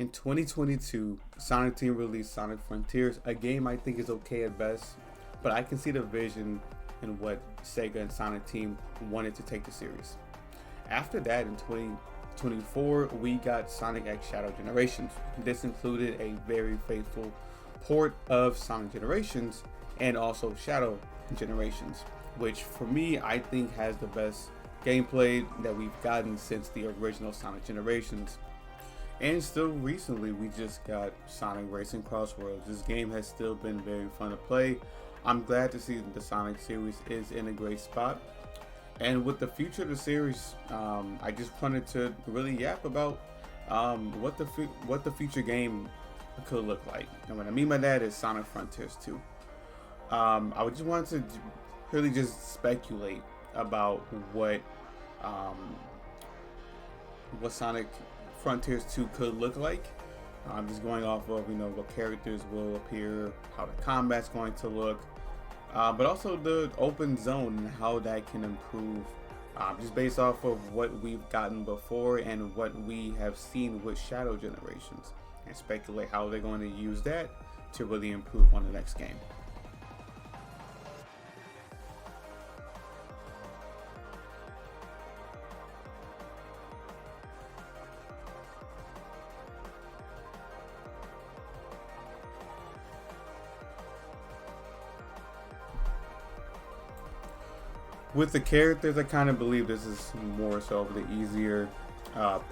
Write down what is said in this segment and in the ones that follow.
In 2022, Sonic Team released Sonic Frontiers, a game I think is okay at best, but I can see the vision in what Sega and Sonic Team wanted to take the series. After that, in 2024, we got Sonic X Shadow Generations. This included a very faithful port of Sonic Generations and also Shadow Generations, which for me I think has the best gameplay that we've gotten since the original Sonic Generations. And still recently, we just got Sonic Racing Crossroads. This game has still been very fun to play. I'm glad to see that the Sonic series is in a great spot. And with the future of the series, I just wanted to really yap about what the future game could look like. And what I mean by that is Sonic Frontiers 2. I just wanted to really just speculate about what Sonic Frontiers 2 could look like. I'm just going off of what characters will appear, how the combat's going to look, but also the open zone and how that can improve, just based off of what we've gotten before and what we have seen with Shadow Generations, and speculate how they're going to use that to really improve on the next game. With the characters, I kind of believe this is more so of the easier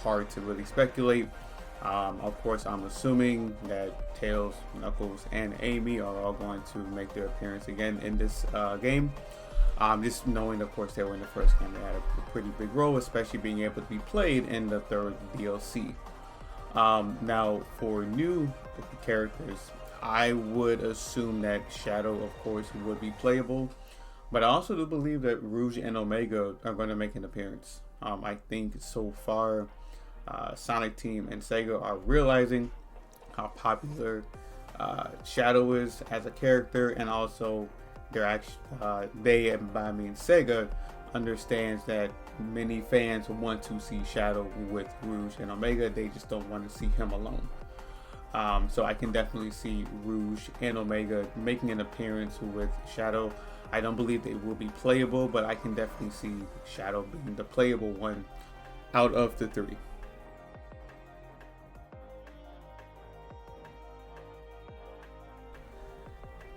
part to really speculate. Of course, I'm assuming that Tails, Knuckles, and Amy are all going to make their appearance again in this game. Just knowing, of course, they were in the first game, they had a pretty big role, especially being able to be played in the third DLC. Now, for new characters, I would assume that Shadow, of course, would be playable. But I also do believe that Rouge and Omega are going to make an appearance. I think so far, Sonic Team and Sega are realizing how popular Shadow is as a character, and also they, and by I mean Sega, understands that many fans want to see Shadow with Rouge and Omega. They just don't want to see him alone. So I can definitely see Rouge and Omega making an appearance with Shadow. I don't believe they will be playable, but I can definitely see Shadow being the playable one out of the three.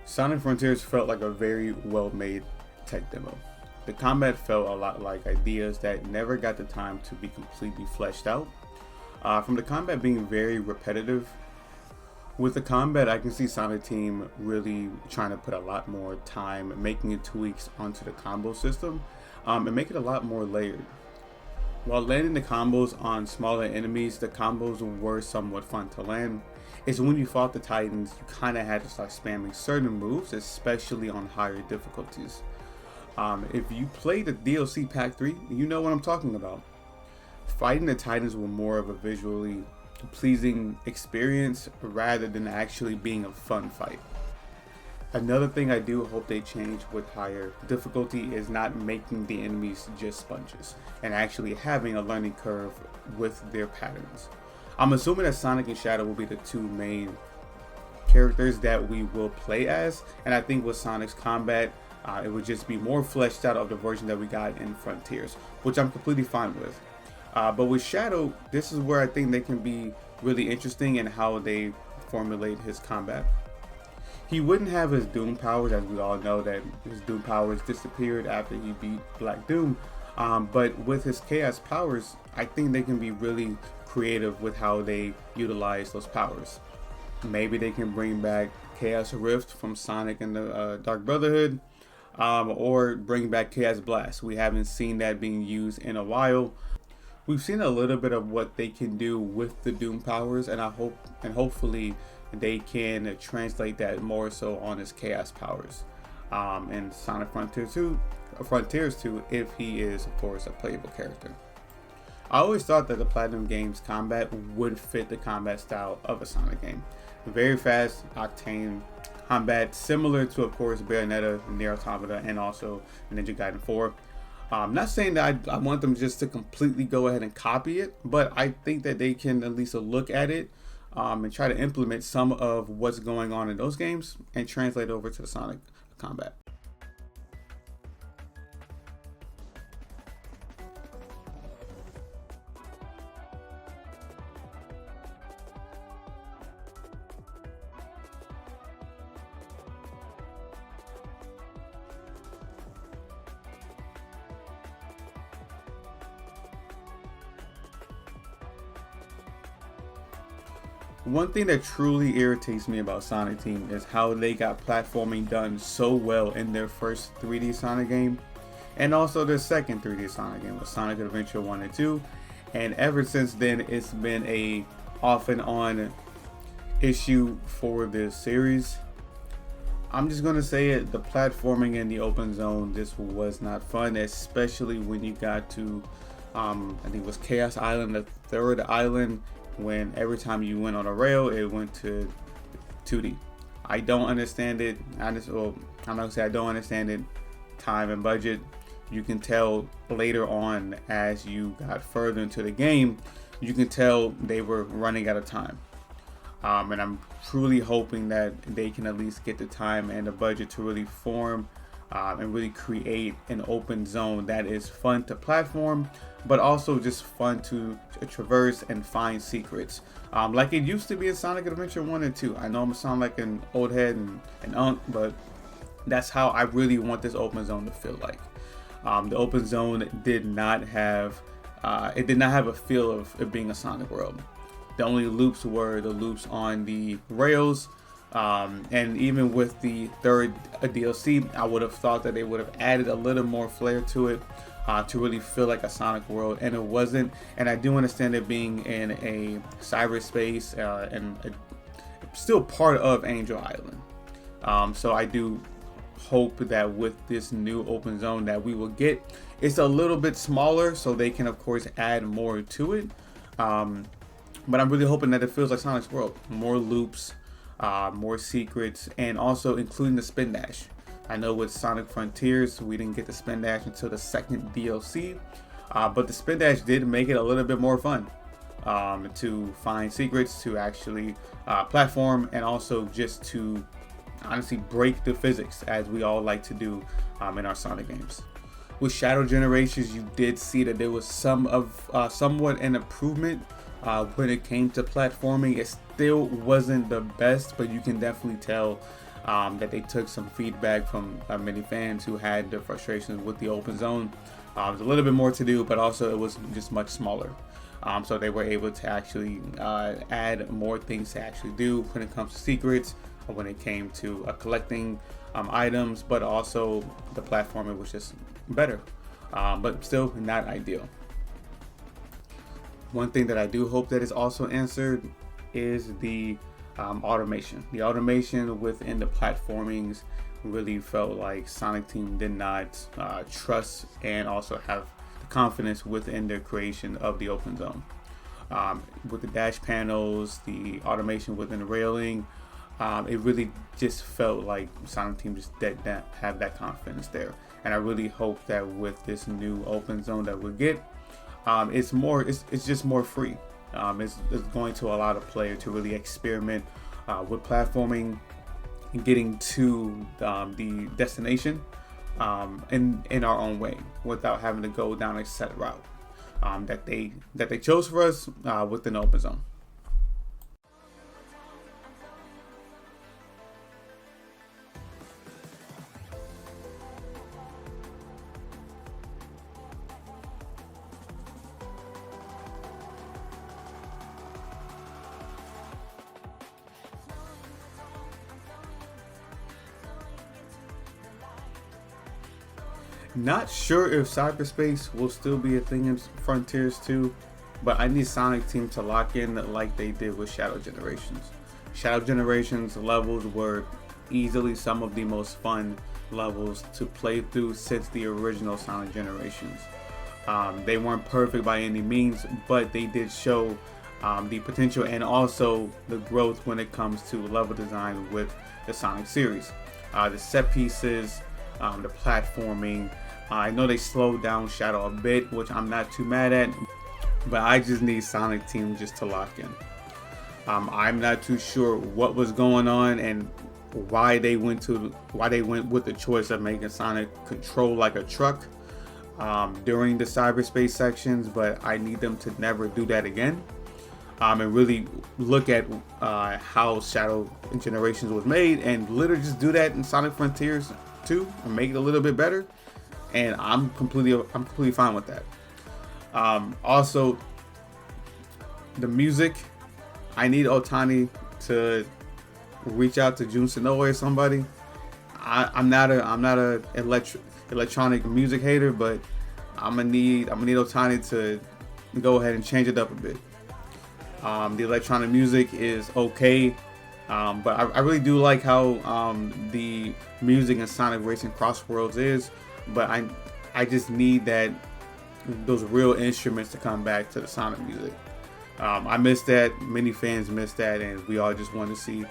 Sonic Frontiers felt like a very well-made tech demo. The combat felt a lot like ideas that never got the time to be completely fleshed out. From the combat being very repetitive, with the combat, I can see Sonic Team really trying to put a lot more time making tweaks onto the combo system, and make it a lot more layered. While landing the combos on smaller enemies, the combos were somewhat fun to land. It's when you fought the Titans, you kind of had to start spamming certain moves, especially on higher difficulties. If you played the DLC Pack 3, you know what I'm talking about. Fighting the Titans were more of a visually pleasing experience rather than actually being a fun fight. Another thing I do hope they change with higher difficulty is not making the enemies just sponges and actually having a learning curve with their patterns. I'm assuming that Sonic and Shadow will be the two main characters that we will play as, and I think with Sonic's combat, it would just be more fleshed out of the version that we got in Frontiers, which I'm completely fine with. But with Shadow, this is where I think they can be really interesting in how they formulate his combat. He wouldn't have his Doom powers, as we all know that his Doom powers disappeared after he beat Black Doom. But with his Chaos powers, I think they can be really creative with how they utilize those powers. Maybe they can bring back Chaos Rift from Sonic and the Dark Brotherhood, or bring back Chaos Blast. We haven't seen that being used in a while. We've seen a little bit of what they can do with the Doom powers, and hopefully they can translate that more so on his Chaos powers in Sonic Frontiers 2, if he is, of course, a playable character. I always thought that the Platinum Games combat would fit the combat style of a Sonic game. Very fast, octane combat, similar to, of course, Bayonetta, Nier Automata, and also Ninja Gaiden 4. I'm not saying that I want them just to completely go ahead and copy it, but I think that they can at least look at it and try to implement some of what's going on in those games and translate over to the Sonic combat. One thing that truly irritates me about Sonic Team is how they got platforming done so well in their first 3D Sonic game, and also their second 3D Sonic game with Sonic Adventure 1 and 2, and ever since then it's been a off and on issue for this series. I'm just gonna say it, the platforming in the open zone just was not fun, especially when you got to I think it was Chaos Island, the third island, when every time you went on a rail it went to 2D. I don't understand it. I'm not gonna say I don't understand it. Time and budget. You can tell later on as you got further into the game, you can tell they were running out of time. And I'm truly hoping that they can at least get the time and the budget to really form and really create an open zone that is fun to platform, but also just fun to traverse and find secrets, like it used to be in Sonic Adventure 1 and 2. I know I'm sound like an old head and an unk, but that's how I really want this open zone to feel like. The open zone did not have a feel of it being a Sonic world. The only loops were the loops on the rails. And even with the third DLC, I would have thought that they would have added a little more flair to it, to really feel like a Sonic world, and it wasn't. And I do understand it being in a cyberspace and still part of Angel Island. So I do hope that with this new open zone that we will get, it's a little bit smaller, so they can of course add more to it. But I'm really hoping that it feels like Sonic's world, more loops. More secrets, and also including the spin dash. I know with Sonic Frontiers we didn't get the spin dash until the second DLC, but the spin dash did make it a little bit more fun to find secrets, to actually platform, and also just to honestly break the physics as we all like to do in our Sonic games. With Shadow Generations, you did see that there was somewhat an improvement when it came to platforming. It still wasn't the best, but you can definitely tell that they took some feedback from many fans who had their frustrations with the open zone. There's a little bit more to do, but also it was just much smaller. So they were able to actually add more things to actually do when it comes to secrets, or when it came to collecting items, but also the platforming was just better, but still not ideal. One thing that I do hope that is also answered is the automation. The automation within the platformings really felt like Sonic Team did not trust and also have the confidence within their creation of the open zone. With the dash panels, the automation within the railing, it really just felt like Sonic Team just did not have that confidence there. And I really hope that with this new open zone that we'll get, it's just more free. It's going to allow the player to really experiment with platforming and getting to the destination in our own way, without having to go down a set route that they chose for us within the open zone. Not sure if cyberspace will still be a thing in Frontiers 2, but I need Sonic Team to lock in like they did with Shadow Generations. Shadow Generations levels were easily some of the most fun levels to play through since the original Sonic Generations. They weren't perfect by any means, but they did show the potential and also the growth when it comes to level design with the Sonic series. The set pieces, the platforming. I know they slowed down Shadow a bit, which I'm not too mad at, but I just need Sonic Team just to lock in. I'm not too sure what was going on and why they went with the choice of making Sonic control like a truck during the cyberspace sections, but I need them to never do that again. And really look at how Shadow Generations was made, and literally just do that in Sonic Frontiers 2 and make it a little bit better. And I'm completely fine with that. Also, the music. I need Otani to reach out to Jun Senoue or somebody. I'm not a electronic music hater, but I'm gonna need Otani to go ahead and change it up a bit. The electronic music is okay, but I really do like how the music in Sonic Racing Cross Worlds is. But I just need those real instruments to come back to the Sonic music. I miss that. Many fans miss that, and we all just want to see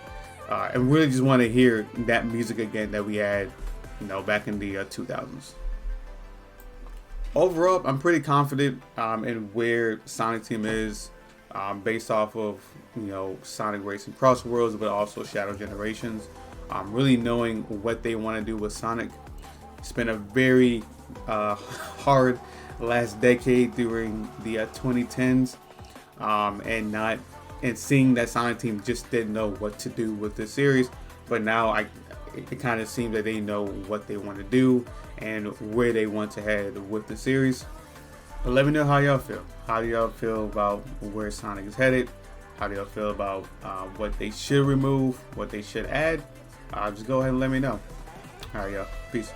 and really just want to hear that music again that we had, back in the 2000s. Overall, I'm pretty confident in where Sonic Team is, based off of Sonic Racing Cross Worlds, but also Shadow Generations. Really knowing what they want to do with Sonic. It's been a very hard last decade during the 2010s. And seeing that Sonic Team just didn't know what to do with this series, but now it kind of seems that they know what they want to do and where they want to head with the series. But let me know how y'all feel. How do y'all feel about where Sonic is headed? How do y'all feel about what they should remove, what they should add? Just go ahead and let me know. All right, y'all. Peace.